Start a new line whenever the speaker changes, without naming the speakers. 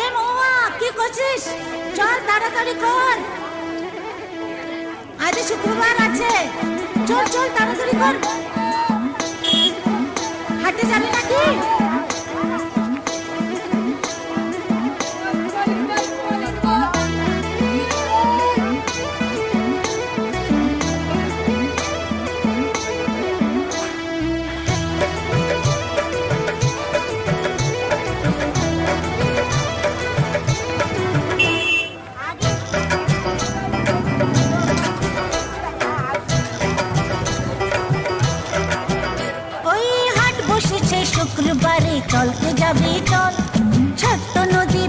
এ মৌয়া, কি করছিস? চল তাড়াতাড়ি কর, আজ শুক্রবার আছে। চল চল তাড়াতাড়ি কর। হাঁটতে যাবি নাকি? শুক্রবারে চলতে যাবি চল, ছোট্ট নদী